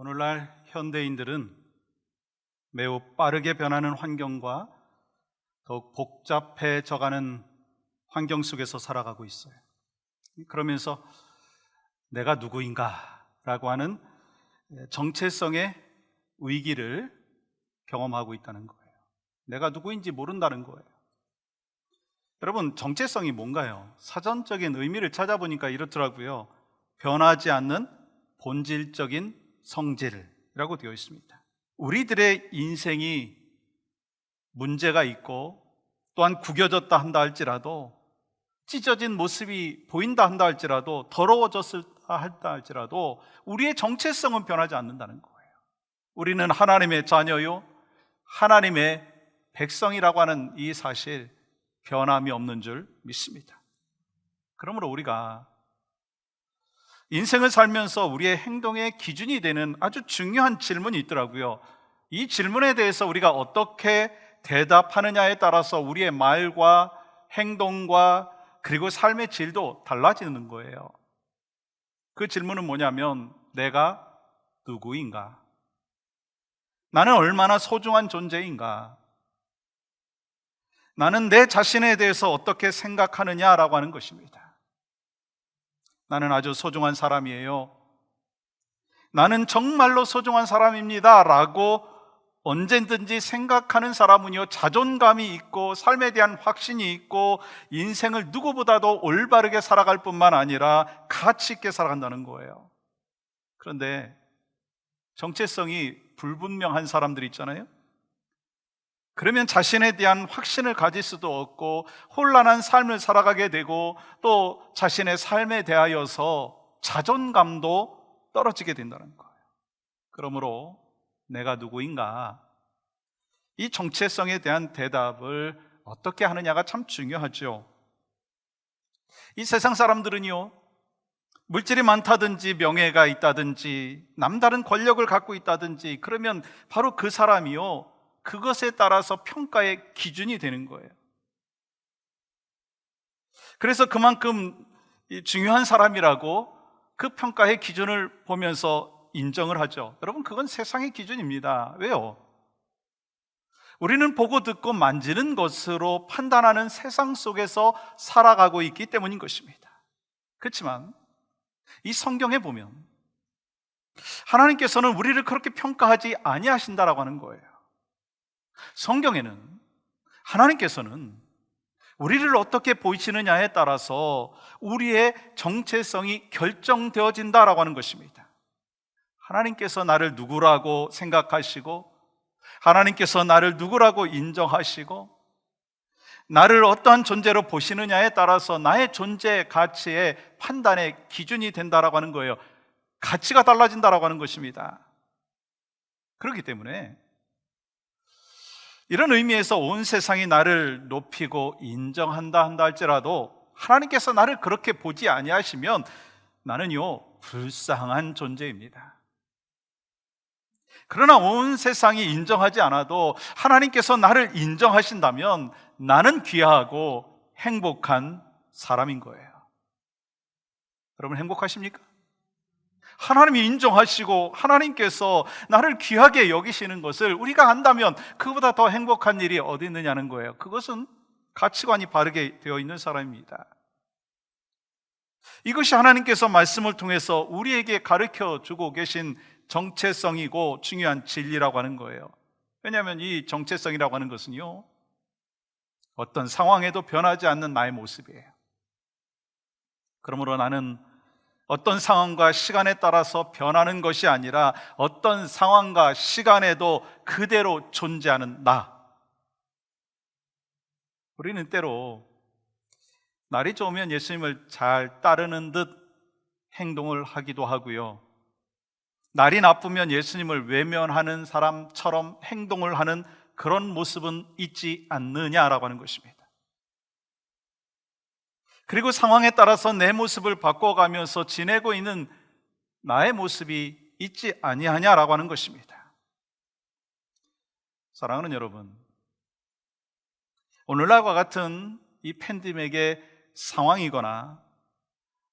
오늘날 현대인들은 매우 빠르게 변하는 환경과 더욱 복잡해져가는 환경 속에서 살아가고 있어요. 그러면서 내가 누구인가라고 하는 정체성의 위기를 경험하고 있다는 거예요. 내가 누구인지 모른다는 거예요. 여러분, 정체성이 뭔가요? 사전적인 의미를 찾아보니까 이렇더라고요. 변하지 않는 본질적인 성질이라고 되어 있습니다. 우리들의 인생이 문제가 있고 또한 구겨졌다 한다 할지라도, 찢어진 모습이 보인다 한다 할지라도, 더러워졌다 한다 할지라도 우리의 정체성은 변하지 않는다는 거예요. 우리는 하나님의 자녀요, 하나님의 백성이라고 하는 이 사실, 변함이 없는 줄 믿습니다. 그러므로 우리가 인생을 살면서 우리의 행동의 기준이 되는 아주 중요한 질문이 있더라고요. 이 질문에 대해서 우리가 어떻게 대답하느냐에 따라서 우리의 말과 행동과 그리고 삶의 질도 달라지는 거예요. 그 질문은 뭐냐면, 내가 누구인가? 나는 얼마나 소중한 존재인가? 나는 내 자신에 대해서 어떻게 생각하느냐라고 하는 것입니다. 나는 아주 소중한 사람이에요, 나는 정말로 소중한 사람입니다 라고 언제든지 생각하는 사람은요, 자존감이 있고 삶에 대한 확신이 있고 인생을 누구보다도 올바르게 살아갈 뿐만 아니라 가치 있게 살아간다는 거예요. 그런데 정체성이 불분명한 사람들 있잖아요. 그러면 자신에 대한 확신을 가질 수도 없고 혼란한 삶을 살아가게 되고 또 자신의 삶에 대하여서 자존감도 떨어지게 된다는 거예요. 그러므로 내가 누구인가? 이 정체성에 대한 대답을 어떻게 하느냐가 참 중요하죠. 이 세상 사람들은요, 물질이 많다든지 명예가 있다든지 남다른 권력을 갖고 있다든지 그러면 바로 그 사람이요, 그것에 따라서 평가의 기준이 되는 거예요. 그래서 그만큼 중요한 사람이라고 그 평가의 기준을 보면서 인정을 하죠. 여러분, 그건 세상의 기준입니다. 왜요? 우리는 보고 듣고 만지는 것으로 판단하는 세상 속에서 살아가고 있기 때문인 것입니다. 그렇지만 이 성경에 보면 하나님께서는 우리를 그렇게 평가하지 아니하신다라고 하는 거예요. 성경에는 하나님께서는 우리를 어떻게 보이시느냐에 따라서 우리의 정체성이 결정되어진다라고 하는 것입니다. 하나님께서 나를 누구라고 생각하시고, 하나님께서 나를 누구라고 인정하시고, 나를 어떠한 존재로 보시느냐에 따라서 나의 존재 가치의 판단의 기준이 된다라고 하는 거예요. 가치가 달라진다라고 하는 것입니다. 그렇기 때문에 이런 의미에서 온 세상이 나를 높이고 인정한다 한다 할지라도 하나님께서 나를 그렇게 보지 아니하시면 나는요, 불쌍한 존재입니다. 그러나 온 세상이 인정하지 않아도 하나님께서 나를 인정하신다면 나는 귀하고 행복한 사람인 거예요. 여러분, 행복하십니까? 하나님이 인정하시고 하나님께서 나를 귀하게 여기시는 것을 우리가 안다면 그보다 더 행복한 일이 어디 있느냐는 거예요. 그것은 가치관이 바르게 되어 있는 사람입니다. 이것이 하나님께서 말씀을 통해서 우리에게 가르쳐 주고 계신 정체성이고 중요한 진리라고 하는 거예요. 왜냐하면 이 정체성이라고 하는 것은요, 어떤 상황에도 변하지 않는 나의 모습이에요. 그러므로 나는 어떤 상황과 시간에 따라서 변하는 것이 아니라 어떤 상황과 시간에도 그대로 존재하는 나. 우리는 때로 날이 좋으면 예수님을 잘 따르는 듯 행동을 하기도 하고요, 날이 나쁘면 예수님을 외면하는 사람처럼 행동을 하는 그런 모습은 있지 않느냐라고 하는 것입니다. 그리고 상황에 따라서 내 모습을 바꿔가면서 지내고 있는 나의 모습이 있지 아니하냐라고 하는 것입니다. 사랑하는 여러분, 오늘날과 같은 이 팬데믹의 상황이거나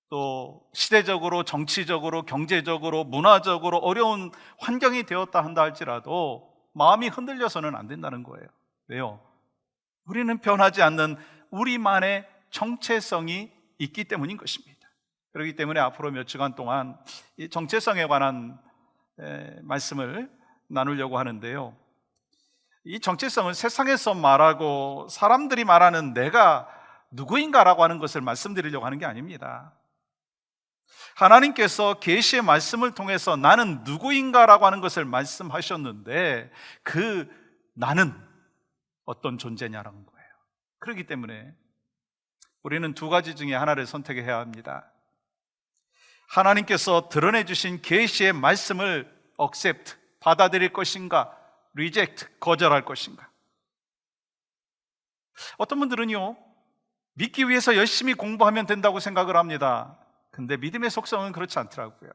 또 시대적으로, 정치적으로, 경제적으로, 문화적으로 어려운 환경이 되었다 한다 할지라도 마음이 흔들려서는 안 된다는 거예요. 왜요? 우리는 변하지 않는 우리만의 정체성이 있기 때문인 것입니다. 그렇기 때문에 앞으로 몇 주간 동안 이 정체성에 관한 말씀을 나누려고 하는데요, 이 정체성은 세상에서 말하고 사람들이 말하는 내가 누구인가라고 하는 것을 말씀드리려고 하는 게 아닙니다. 하나님께서 계시의 말씀을 통해서 나는 누구인가라고 하는 것을 말씀하셨는데, 그 나는 어떤 존재냐라는 거예요. 그렇기 때문에 우리는 두 가지 중에 하나를 선택해야 합니다. 하나님께서 드러내 주신 계시의 말씀을 accept, 받아들일 것인가, reject, 거절할 것인가. 어떤 분들은요, 믿기 위해서 열심히 공부하면 된다고 생각을 합니다. 근데 믿음의 속성은 그렇지 않더라고요.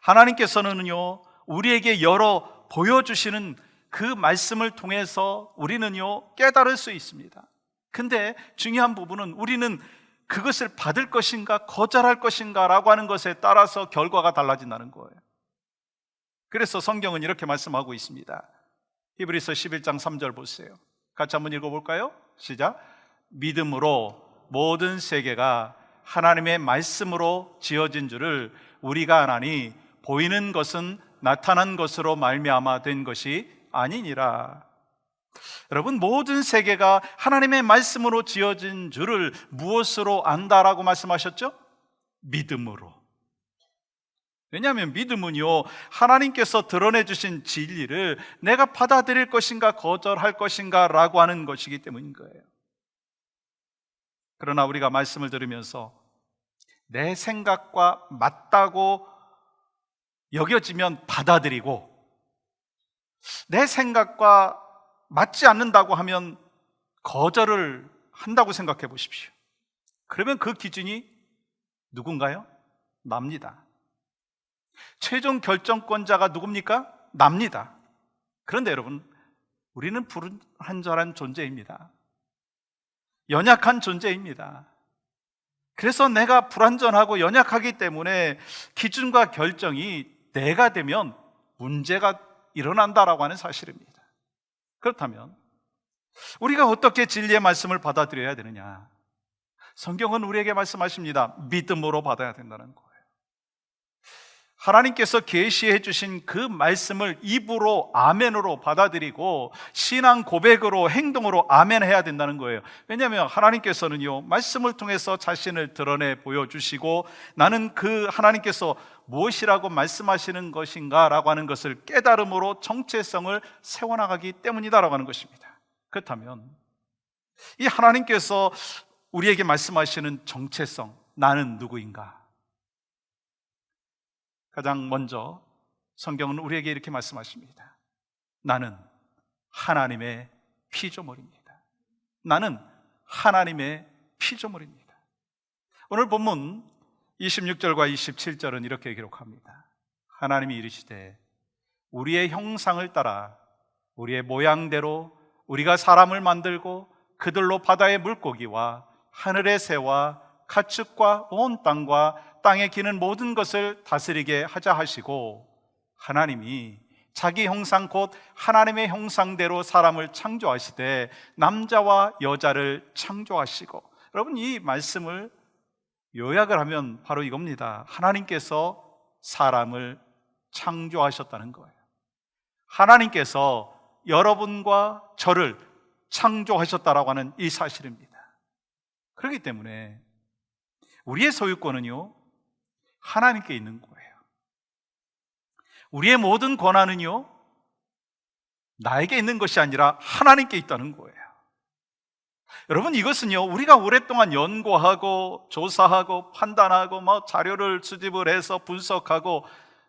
하나님께서는요, 우리에게 열어 보여주시는 그 말씀을 통해서 우리는요, 깨달을 수 있습니다. 근데 중요한 부분은 우리는 그것을 받을 것인가 거절할 것인가 라고 하는 것에 따라서 결과가 달라진다는 거예요. 그래서 성경은 이렇게 말씀하고 있습니다. 히브리서 11장 3절 보세요. 같이 한번 읽어볼까요? 시작. 믿음으로 모든 세계가 하나님의 말씀으로 지어진 줄을 우리가 아나니 보이는 것은 나타난 것으로 말미암아 된 것이 아니니라. 여러분, 모든 세계가 하나님의 말씀으로 지어진 줄을 무엇으로 안다라고 말씀하셨죠? 믿음으로. 왜냐하면 믿음은요, 하나님께서 드러내 주신 진리를 내가 받아들일 것인가 거절할 것인가 라고 하는 것이기 때문인 거예요. 그러나 우리가 말씀을 들으면서 내 생각과 맞다고 여겨지면 받아들이고, 내 생각과 맞지 않는다고 하면 거절을 한다고 생각해 보십시오. 그러면 그 기준이 누군가요? 납니다. 최종 결정권자가 누굽니까? 납니다. 그런데 여러분, 우리는 불완전한 존재입니다. 연약한 존재입니다. 그래서 내가 불완전하고 연약하기 때문에 기준과 결정이 내가 되면 문제가 일어난다라고 하는 사실입니다. 그렇다면 우리가 어떻게 진리의 말씀을 받아들여야 되느냐? 성경은 우리에게 말씀하십니다. 믿음으로 받아야 된다는 거예요. 하나님께서 계시해 주신 그 말씀을 입으로 아멘으로 받아들이고 신앙 고백으로 행동으로 아멘해야 된다는 거예요. 왜냐하면 하나님께서는요, 말씀을 통해서 자신을 드러내 보여주시고 나는 그 하나님께서 무엇이라고 말씀하시는 것인가 라고 하는 것을 깨달음으로 정체성을 세워나가기 때문이다라고 하는 것입니다. 그렇다면 이 하나님께서 우리에게 말씀하시는 정체성, 나는 누구인가? 가장 먼저 성경은 우리에게 이렇게 말씀하십니다. 나는 하나님의 피조물입니다. 나는 하나님의 피조물입니다. 오늘 본문 26절과 27절은 이렇게 기록합니다. 하나님이 이르시되 우리의 형상을 따라 우리의 모양대로 우리가 사람을 만들고 그들로 바다의 물고기와 하늘의 새와 가축과 온 땅과 땅에 기는 모든 것을 다스리게 하자 하시고, 하나님이 자기 형상 곧 하나님의 형상대로 사람을 창조하시되 남자와 여자를 창조하시고. 여러분, 이 말씀을 요약을 하면 바로 이겁니다. 하나님께서 사람을 창조하셨다는 거예요. 하나님께서 여러분과 저를 창조하셨다라고 하는 이 사실입니다. 그렇기 때문에 우리의 소유권은요, 하나님께 있는 거예요. 우리의 모든 권한은요, 나에게 있는 것이 아니라 하나님께 있다는 거예요. 여러분, 이것은요, 우리가 오랫동안 연구하고 조사하고 판단하고 자료를 수집을 해서 분석하고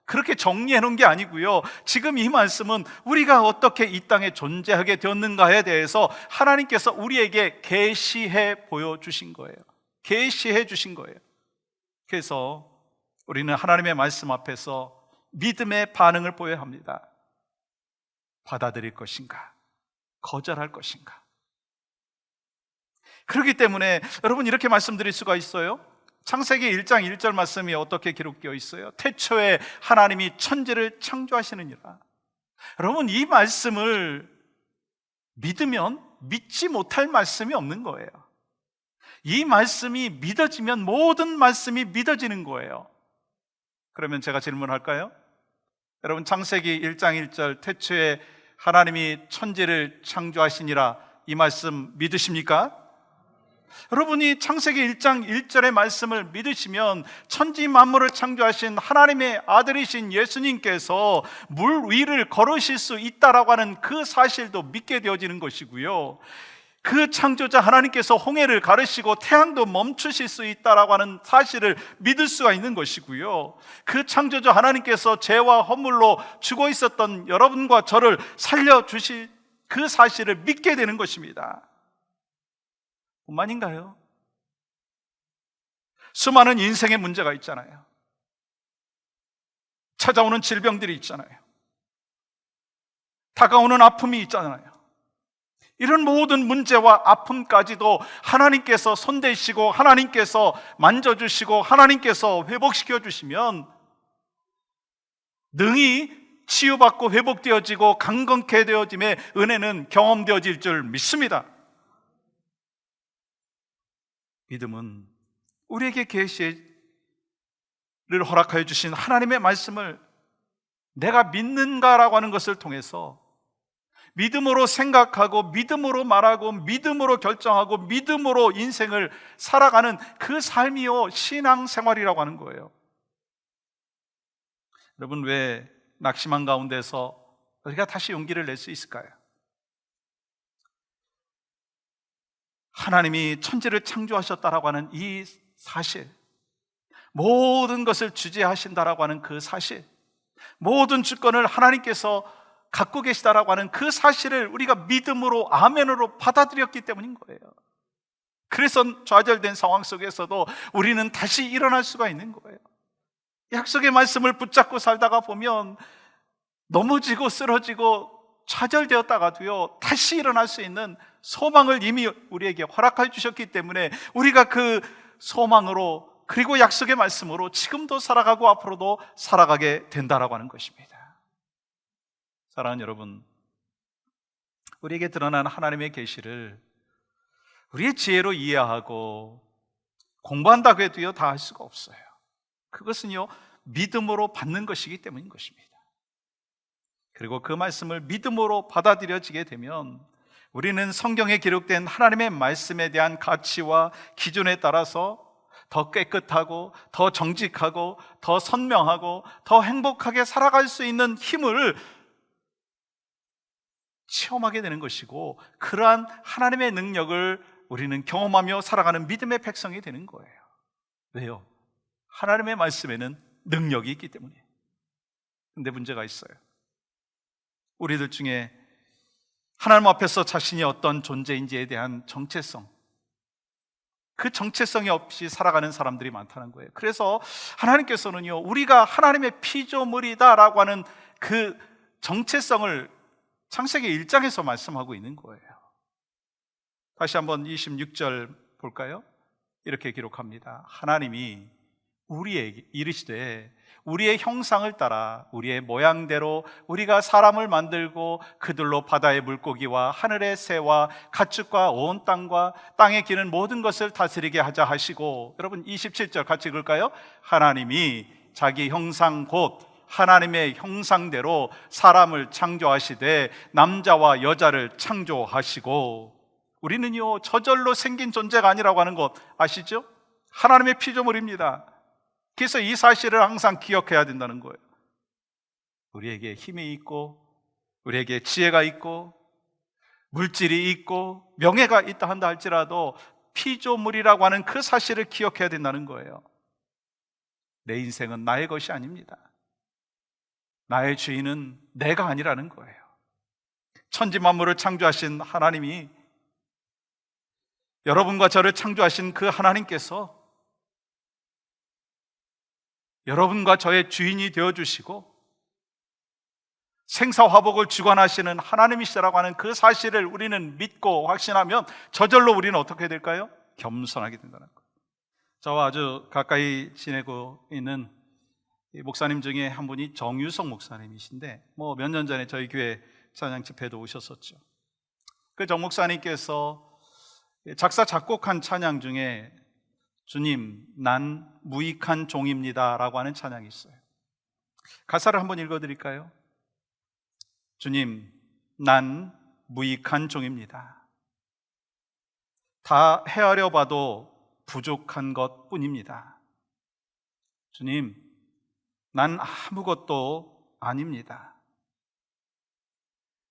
그렇게 정리해 놓은 게 아니고요, 지금 이 말씀은 우리가 어떻게 이 땅에 존재하게 되었는가에 대해서 하나님께서 우리에게 계시해 보여주신 거예요. 계시해 주신 거예요. 그래서 우리는 하나님의 말씀 앞에서 믿음의 반응을 보여야 합니다. 받아들일 것인가? 거절할 것인가? 그렇기 때문에 여러분, 이렇게 말씀드릴 수가 있어요. 창세기 1장 1절 말씀이 어떻게 기록되어 있어요? 태초에 하나님이 천지를 창조하시느니라. 여러분, 이 말씀을 믿으면 믿지 못할 말씀이 없는 거예요. 이 말씀이 믿어지면 모든 말씀이 믿어지는 거예요. 그러면 제가 질문할까요? 여러분, 창세기 1장 1절 태초에 하나님이 천지를 창조하시니라, 이 말씀 믿으십니까? 여러분이 창세기 1장 1절의 말씀을 믿으시면 천지 만물을 창조하신 하나님의 아들이신 예수님께서 물 위를 걸으실 수 있다라고 하는 그 사실도 믿게 되어지는 것이고요, 그 창조자 하나님께서 홍해를 가르시고 태양도 멈추실 수 있다라고 하는 사실을 믿을 수가 있는 것이고요, 그 창조자 하나님께서 죄와 허물로 죽어 있었던 여러분과 저를 살려주실 그 사실을 믿게 되는 것입니다. 뿐만인가요? 수많은 인생의 문제가 있잖아요. 찾아오는 질병들이 있잖아요. 다가오는 아픔이 있잖아요. 이런 모든 문제와 아픔까지도 하나님께서 손대시고 하나님께서 만져주시고 하나님께서 회복시켜 주시면 능히 치유받고 회복되어지고 강건케 되어짐의 은혜는 경험되어질 줄 믿습니다. 믿음은 우리에게 계시를 허락하여 주신 하나님의 말씀을 내가 믿는가라고 하는 것을 통해서 믿음으로 생각하고 믿음으로 말하고 믿음으로 결정하고 믿음으로 인생을 살아가는 그 삶이요 신앙생활이라고 하는 거예요. 여러분, 왜 낙심한 가운데서 우리가 다시 용기를 낼 수 있을까요? 하나님이 천지를 창조하셨다라고 하는 이 사실, 모든 것을 주재하신다라고 하는 그 사실, 모든 주권을 하나님께서 갖고 계시다라고 하는 그 사실을 우리가 믿음으로 아멘으로 받아들였기 때문인 거예요. 그래서 좌절된 상황 속에서도 우리는 다시 일어날 수가 있는 거예요. 약속의 말씀을 붙잡고 살다가 보면 넘어지고 쓰러지고 좌절되었다가도요 다시 일어날 수 있는 소망을 이미 우리에게 허락해 주셨기 때문에 우리가 그 소망으로, 그리고 약속의 말씀으로 지금도 살아가고 앞으로도 살아가게 된다라고 하는 것입니다. 사랑하는 여러분, 우리에게 드러난 하나님의 계시를 우리의 지혜로 이해하고 공부한다고 해도요 다 할 수가 없어요. 그것은요 믿음으로 받는 것이기 때문인 것입니다. 그리고 그 말씀을 믿음으로 받아들여지게 되면 우리는 성경에 기록된 하나님의 말씀에 대한 가치와 기준에 따라서 더 깨끗하고 더 정직하고 더 선명하고 더 행복하게 살아갈 수 있는 힘을 체험하게 되는 것이고, 그러한 하나님의 능력을 우리는 경험하며 살아가는 믿음의 백성이 되는 거예요. 왜요? 하나님의 말씀에는 능력이 있기 때문에. 근데 문제가 있어요. 우리들 중에 하나님 앞에서 자신이 어떤 존재인지에 대한 정체성, 그 정체성이 없이 살아가는 사람들이 많다는 거예요. 그래서 하나님께서는요 우리가 하나님의 피조물이다라고 하는 그 정체성을 창세기 1장에서 말씀하고 있는 거예요. 다시 한번 26절 볼까요? 이렇게 기록합니다. 하나님이 우리에게 이르시되 우리의 형상을 따라 우리의 모양대로 우리가 사람을 만들고 그들로 바다의 물고기와 하늘의 새와 가축과 온 땅과 땅에 기는 모든 것을 다스리게 하자 하시고, 여러분 27절 같이 읽을까요? 하나님이 자기 형상 곧 하나님의 형상대로 사람을 창조하시되 남자와 여자를 창조하시고. 우리는요 저절로 생긴 존재가 아니라고 하는 것 아시죠? 하나님의 피조물입니다. 그래서 이 사실을 항상 기억해야 된다는 거예요. 우리에게 힘이 있고 우리에게 지혜가 있고 물질이 있고 명예가 있다 한다 할지라도 피조물이라고 하는 그 사실을 기억해야 된다는 거예요. 내 인생은 나의 것이 아닙니다. 나의 주인은 내가 아니라는 거예요. 천지 만물을 창조하신 하나님이, 여러분과 저를 창조하신 그 하나님께서 여러분과 저의 주인이 되어주시고 생사화복을 주관하시는 하나님이시라고 하는 그 사실을 우리는 믿고 확신하면 저절로 우리는 어떻게 될까요? 겸손하게 된다는 거예요. 저와 아주 가까이 지내고 있는 이 목사님 중에 한 분이 정유석 목사님이신데 몇 년 전에 저희 교회 찬양 집회도 오셨었죠. 그 정 목사님께서 작사 작곡한 찬양 중에 주님, 난 무익한 종입니다 라고 하는 찬양이 있어요. 가사를 한번 읽어드릴까요? 주님, 난 무익한 종입니다. 다 헤아려 봐도 부족한 것 뿐입니다. 주님, 난 아무것도 아닙니다.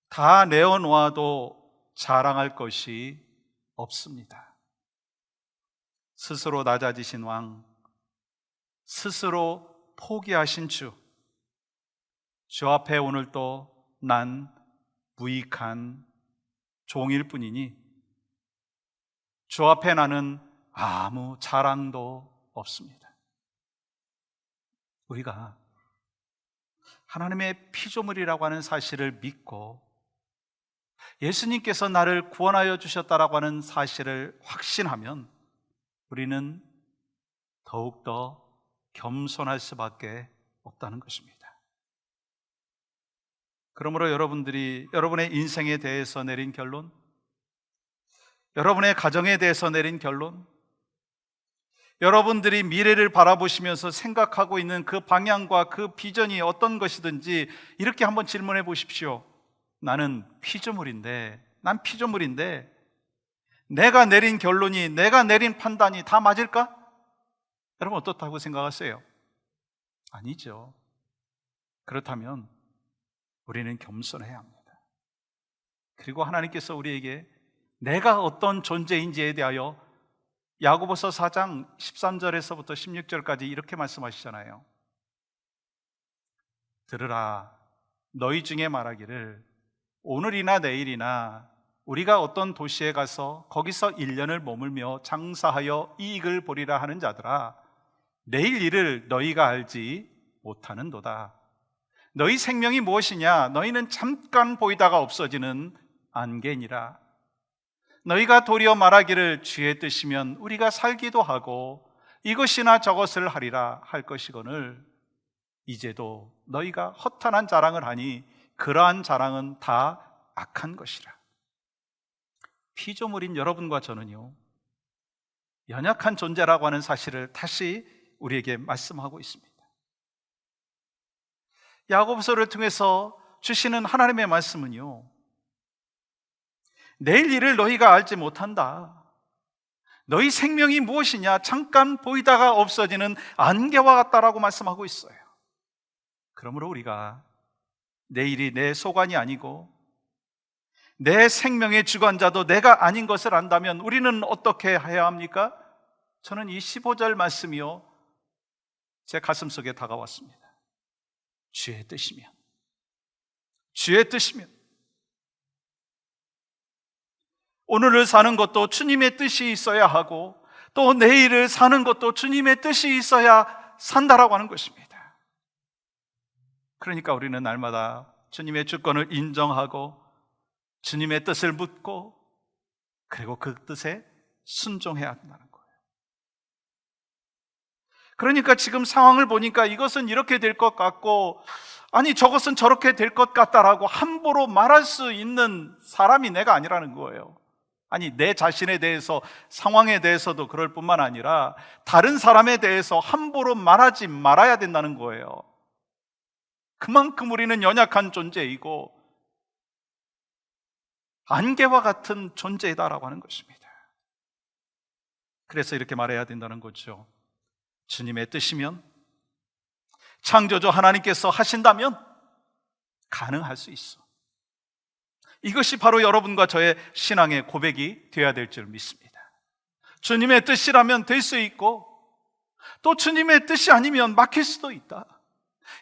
다 내어놓아도 자랑할 것이 없습니다. 스스로 낮아지신 왕, 스스로 포기하신 주 앞에 오늘도 난 무익한 종일 뿐이니 주 앞에 나는 아무 자랑도 없습니다. 우리가 하나님의 피조물이라고 하는 사실을 믿고 예수님께서 나를 구원하여 주셨다라고 하는 사실을 확신하면 우리는 더욱더 겸손할 수밖에 없다는 것입니다. 그러므로 여러분들이 여러분의 인생에 대해서 내린 결론, 여러분의 가정에 대해서 내린 결론, 여러분들이 미래를 바라보시면서 생각하고 있는 그 방향과 그 비전이 어떤 것이든지 이렇게 한번 질문해 보십시오. 나는 피조물인데, 난 피조물인데 내가 내린 결론이, 내가 내린 판단이 다 맞을까? 여러분 어떻다고 생각하세요? 아니죠. 그렇다면 우리는 겸손해야 합니다. 그리고 하나님께서 우리에게 내가 어떤 존재인지에 대하여 야고보서 4장 13절에서부터 16절까지 이렇게 말씀하시잖아요. 들으라, 너희 중에 말하기를 오늘이나 내일이나 우리가 어떤 도시에 가서 거기서 1년을 머물며 장사하여 이익을 보리라 하는 자들아, 내일 일을 너희가 알지 못하는도다. 너희 생명이 무엇이냐? 너희는 잠깐 보이다가 없어지는 안개니라. 너희가 도리어 말하기를 주의 뜻이면 우리가 살기도 하고 이것이나 저것을 하리라 할 것이거늘 이제도 너희가 허탄한 자랑을 하니 그러한 자랑은 다 악한 것이라. 피조물인 여러분과 저는요, 연약한 존재라고 하는 사실을 다시 우리에게 말씀하고 있습니다. 야고보서를 통해서 주시는 하나님의 말씀은요, 내일 일을 너희가 알지 못한다. 너희 생명이 무엇이냐? 잠깐 보이다가 없어지는 안개와 같다라고 말씀하고 있어요. 그러므로 우리가 내일이 내 소관이 아니고 내 생명의 주관자도 내가 아닌 것을 안다면 우리는 어떻게 해야 합니까? 저는 이 15절 말씀이요, 제 가슴속에 다가왔습니다. 주의 뜻이면, 주의 뜻이면 오늘을 사는 것도 주님의 뜻이 있어야 하고 또 내일을 사는 것도 주님의 뜻이 있어야 산다라고 하는 것입니다. 그러니까 우리는 날마다 주님의 주권을 인정하고 주님의 뜻을 묻고 그리고 그 뜻에 순종해야 한다는 거예요. 그러니까 지금 상황을 보니까 이것은 이렇게 될 것 같고 아니 저것은 저렇게 될 것 같다라고 함부로 말할 수 있는 사람이 내가 아니라는 거예요. 아니 내 자신에 대해서, 상황에 대해서도 그럴 뿐만 아니라 다른 사람에 대해서 함부로 말하지 말아야 된다는 거예요. 그만큼 우리는 연약한 존재이고 안개와 같은 존재이다라고 하는 것입니다. 그래서 이렇게 말해야 된다는 거죠. 주님의 뜻이면, 창조주 하나님께서 하신다면 가능할 수 있어. 이것이 바로 여러분과 저의 신앙의 고백이 되어야 될 줄 믿습니다. 주님의 뜻이라면 될 수 있고 또 주님의 뜻이 아니면 막힐 수도 있다.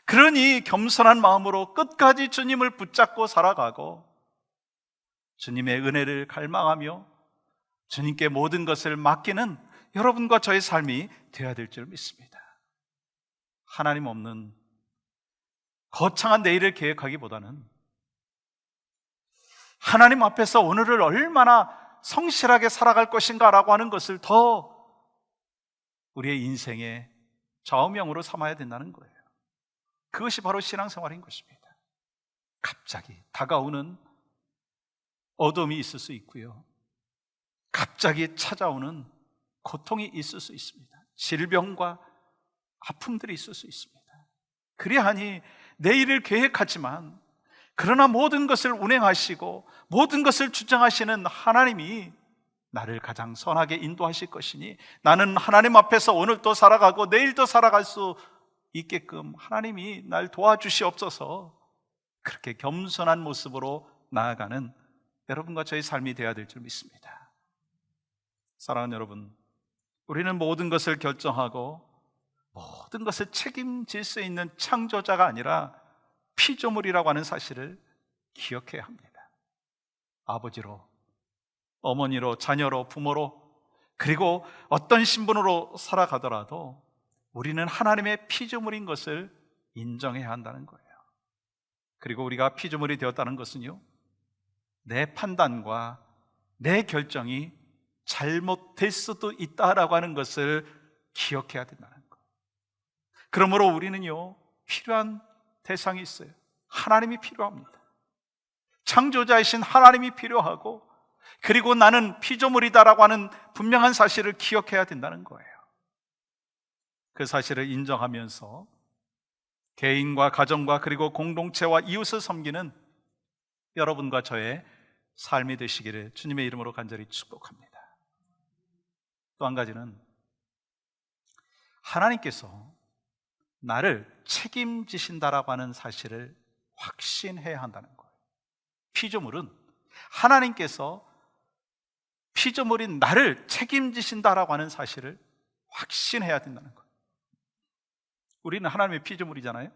그러니 겸손한 마음으로 끝까지 주님을 붙잡고 살아가고 주님의 은혜를 갈망하며 주님께 모든 것을 맡기는 여러분과 저의 삶이 되어야 될 줄 믿습니다. 하나님 없는 거창한 내일을 계획하기보다는 하나님 앞에서 오늘을 얼마나 성실하게 살아갈 것인가라고 하는 것을 더 우리의 인생의 좌우명으로 삼아야 된다는 거예요. 그것이 바로 신앙생활인 것입니다. 갑자기 다가오는 어둠이 있을 수 있고요, 갑자기 찾아오는 고통이 있을 수 있습니다. 질병과 아픔들이 있을 수 있습니다. 그리하니 내일을 계획하지만 그러나 모든 것을 운행하시고 모든 것을 주장하시는 하나님이 나를 가장 선하게 인도하실 것이니 나는 하나님 앞에서 오늘도 살아가고 내일도 살아갈 수 있게끔 하나님이 날 도와주시옵소서, 그렇게 겸손한 모습으로 나아가는 여러분과 저의 삶이 되어야 될 줄 믿습니다. 사랑하는 여러분, 우리는 모든 것을 결정하고 모든 것을 책임질 수 있는 창조자가 아니라 피조물이라고 하는 사실을 기억해야 합니다. 아버지로, 어머니로, 자녀로, 부모로, 그리고 어떤 신분으로 살아가더라도 우리는 하나님의 피조물인 것을 인정해야 한다는 거예요. 그리고 우리가 피조물이 되었다는 것은요, 내 판단과 내 결정이 잘못될 수도 있다라고 하는 것을 기억해야 된다는 거예요. 그러므로 우리는요, 필요한 대상이 있어요. 하나님이 필요합니다. 창조자이신 하나님이 필요하고, 그리고 나는 피조물이다라고 하는 분명한 사실을 기억해야 된다는 거예요. 그 사실을 인정하면서 개인과 가정과 그리고 공동체와 이웃을 섬기는 여러분과 저의 삶이 되시기를 주님의 이름으로 간절히 축복합니다. 또 한 가지는, 하나님께서 나를 책임지신다라고 하는 사실을 확신해야 한다는 거예요. 피조물은 하나님께서 피조물인 나를 책임지신다라고 하는 사실을 확신해야 된다는 거예요. 우리는 하나님의 피조물이잖아요.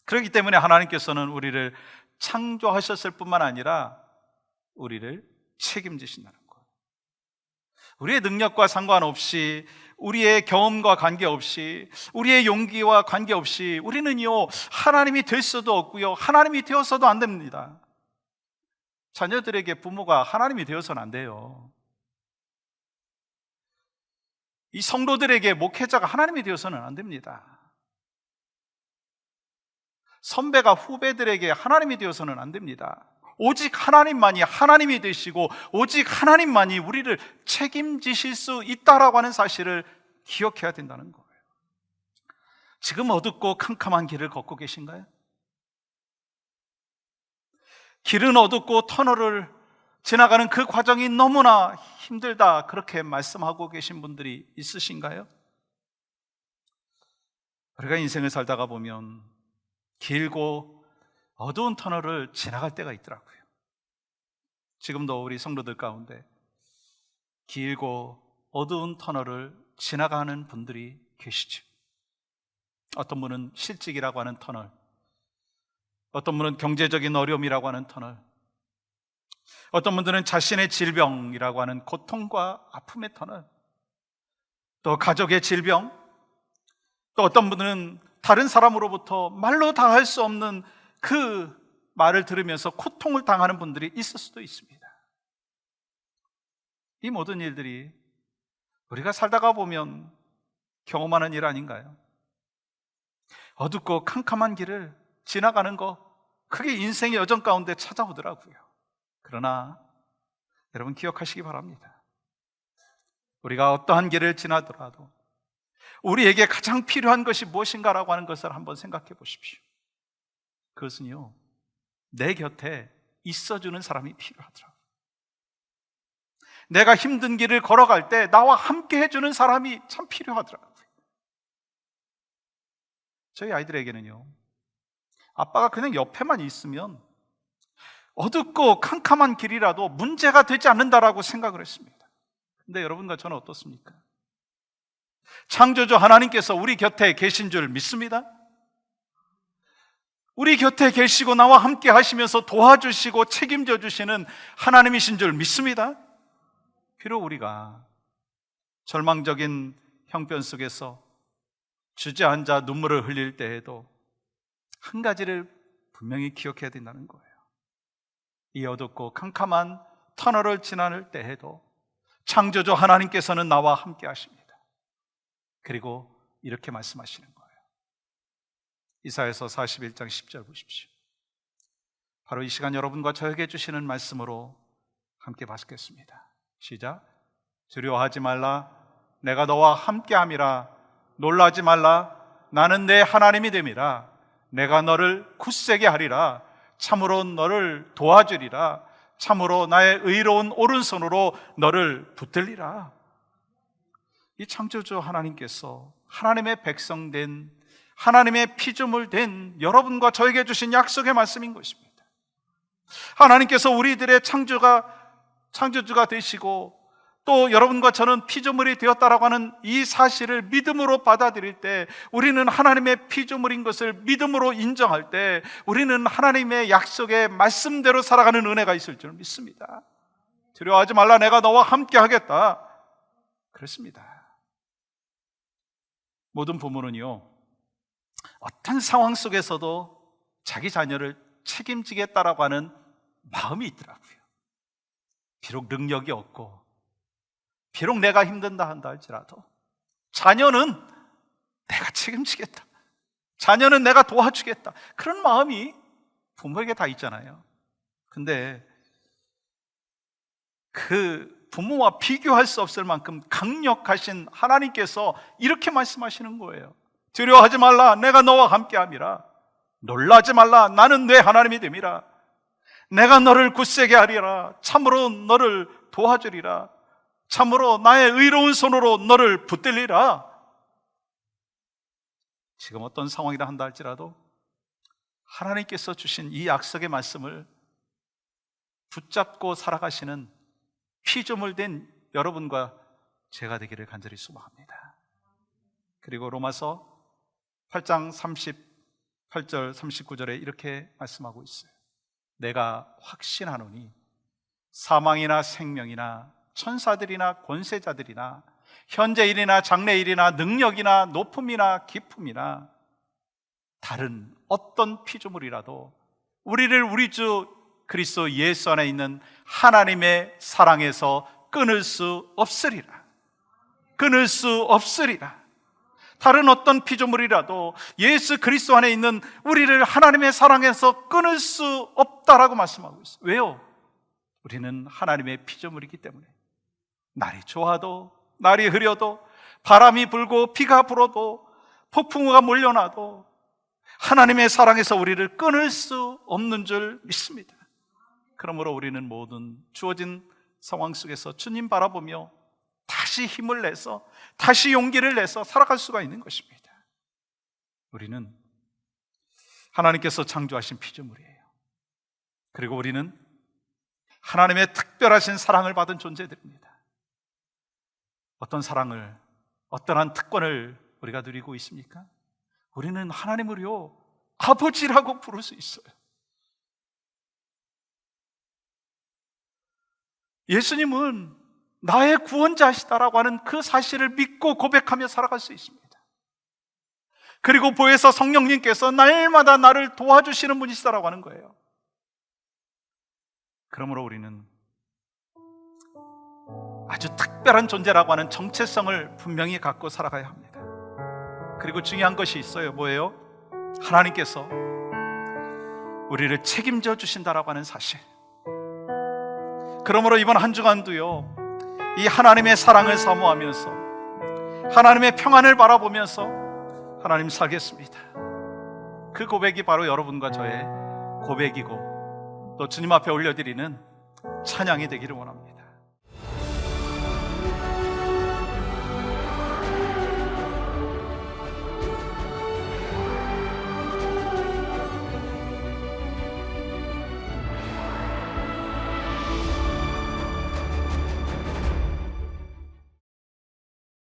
그렇기 때문에 하나님께서는 우리를 창조하셨을 뿐만 아니라 우리를 책임지신다는 거예요. 우리의 능력과 상관없이, 우리의 경험과 관계없이, 우리의 용기와 관계없이 우리는요, 하나님이 될 수도 없고요, 하나님이 되어서도 안 됩니다. 자녀들에게 부모가 하나님이 되어서는 안 돼요. 이 성도들에게 목회자가 하나님이 되어서는 안 됩니다. 선배가 후배들에게 하나님이 되어서는 안 됩니다. 오직 하나님만이 하나님이 되시고 오직 하나님만이 우리를 책임지실 수 있다라고 하는 사실을 기억해야 된다는 거예요. 지금 어둡고 캄캄한 길을 걷고 계신가요? 길은 어둡고 터널을 지나가는 그 과정이 너무나 힘들다, 그렇게 말씀하고 계신 분들이 있으신가요? 우리가 인생을 살다가 보면 길고 어두운 터널을 지나갈 때가 있더라고요. 지금도 우리 성도들 가운데 길고 어두운 터널을 지나가는 분들이 계시죠. 어떤 분은 실직이라고 하는 터널, 어떤 분은 경제적인 어려움이라고 하는 터널, 어떤 분들은 자신의 질병이라고 하는 고통과 아픔의 터널, 또 가족의 질병, 또 어떤 분들은 다른 사람으로부터 말로 다 할 수 없는 그 말을 들으면서 고통을 당하는 분들이 있을 수도 있습니다. 이 모든 일들이 우리가 살다가 보면 경험하는 일 아닌가요? 어둡고 캄캄한 길을 지나가는 거, 그게 인생의 여정 가운데 찾아오더라고요. 그러나 여러분 기억하시기 바랍니다. 우리가 어떠한 길을 지나더라도 우리에게 가장 필요한 것이 무엇인가라고 하는 것을 한번 생각해 보십시오. 그것은요, 내 곁에 있어주는 사람이 필요하더라고요. 내가 힘든 길을 걸어갈 때 나와 함께 해주는 사람이 참 필요하더라고요. 저희 아이들에게는요, 아빠가 그냥 옆에만 있으면 어둡고 캄캄한 길이라도 문제가 되지 않는다라고 생각을 했습니다. 근데 여러분과 저는 어떻습니까? 창조주 하나님께서 우리 곁에 계신 줄 믿습니다. 우리 곁에 계시고 나와 함께 하시면서 도와주시고 책임져 주시는 하나님이신 줄 믿습니다. 비록 우리가 절망적인 형편 속에서 주저앉아 눈물을 흘릴 때에도 한 가지를 분명히 기억해야 된다는 거예요. 이 어둡고 캄캄한 터널을 지나는 때에도 창조주 하나님께서는 나와 함께 하십니다. 그리고 이렇게 말씀하시는 거예요. 이사야서 41장 10절 보십시오. 바로 이 시간 여러분과 저에게 주시는 말씀으로 함께 받겠습니다. 시작. 두려워하지 말라, 내가 너와 함께함이라. 놀라지 말라, 나는 내 하나님이 됨이라. 내가 너를 굳세게 하리라. 참으로 너를 도와주리라. 참으로 나의 의로운 오른손으로 너를 붙들리라. 이 창조주 하나님께서 하나님의 백성된, 하나님의 피조물 된 여러분과 저에게 주신 약속의 말씀인 것입니다. 하나님께서 우리들의 창조주가 되시고 또 여러분과 저는 피조물이 되었다라고 하는 이 사실을 믿음으로 받아들일 때, 우리는 하나님의 피조물인 것을 믿음으로 인정할 때, 우리는 하나님의 약속의 말씀대로 살아가는 은혜가 있을 줄 믿습니다. 두려워하지 말라, 내가 너와 함께 하겠다. 그렇습니다. 모든 부모는요, 어떤 상황 속에서도 자기 자녀를 책임지겠다라고 하는 마음이 있더라고요. 비록 능력이 없고 비록 내가 힘든다 한다 할지라도 자녀는 내가 책임지겠다, 자녀는 내가 도와주겠다, 그런 마음이 부모에게 다 있잖아요. 근데 그 부모와 비교할 수 없을 만큼 강력하신 하나님께서 이렇게 말씀하시는 거예요. 두려워하지 말라, 내가 너와 함께함이라. 놀라지 말라, 나는 내 하나님이 됨이라. 내가 너를 굳세게 하리라. 참으로 너를 도와주리라. 참으로 나의 의로운 손으로 너를 붙들리라. 지금 어떤 상황이라 한다 할지라도 하나님께서 주신 이 약속의 말씀을 붙잡고 살아가시는 피조물 된 여러분과 제가 되기를 간절히 소망합니다. 그리고 로마서 8장 38절 39절에 이렇게 말씀하고 있어요. 내가 확신하노니 사망이나 생명이나 천사들이나 권세자들이나 현재일이나 장래일이나 능력이나 높음이나 깊음이나 다른 어떤 피조물이라도 우리를 우리 주 그리스도 예수 안에 있는 하나님의 사랑에서 끊을 수 없으리라. 끊을 수 없으리라. 다른 어떤 피조물이라도 예수 그리스도 안에 있는 우리를 하나님의 사랑에서 끊을 수 없다라고 말씀하고 있어요. 왜요? 우리는 하나님의 피조물이기 때문에. 날이 좋아도 날이 흐려도 바람이 불고 비가 불어도 폭풍우가 몰려나도 하나님의 사랑에서 우리를 끊을 수 없는 줄 믿습니다. 그러므로 우리는 모든 주어진 상황 속에서 주님 바라보며 다시 힘을 내서, 다시 용기를 내서 살아갈 수가 있는 것입니다. 우리는 하나님께서 창조하신 피조물이에요. 그리고 우리는 하나님의 특별하신 사랑을 받은 존재들입니다. 어떤 사랑을, 어떠한 특권을 우리가 누리고 있습니까? 우리는 하나님을요 아버지라고 부를 수 있어요. 예수님은 나의 구원자시다라고 하는 그 사실을 믿고 고백하며 살아갈 수 있습니다. 그리고 보혜사 성령님께서 날마다 나를 도와주시는 분이시다라고 하는 거예요. 그러므로 우리는 아주 특별한 존재라고 하는 정체성을 분명히 갖고 살아가야 합니다. 그리고 중요한 것이 있어요. 뭐예요? 하나님께서 우리를 책임져 주신다라고 하는 사실. 그러므로 이번 한 주간도요 이 하나님의 사랑을 사모하면서 하나님의 평안을 바라보면서 하나님 살겠습니다. 그 고백이 바로 여러분과 저의 고백이고 또 주님 앞에 올려드리는 찬양이 되기를 원합니다.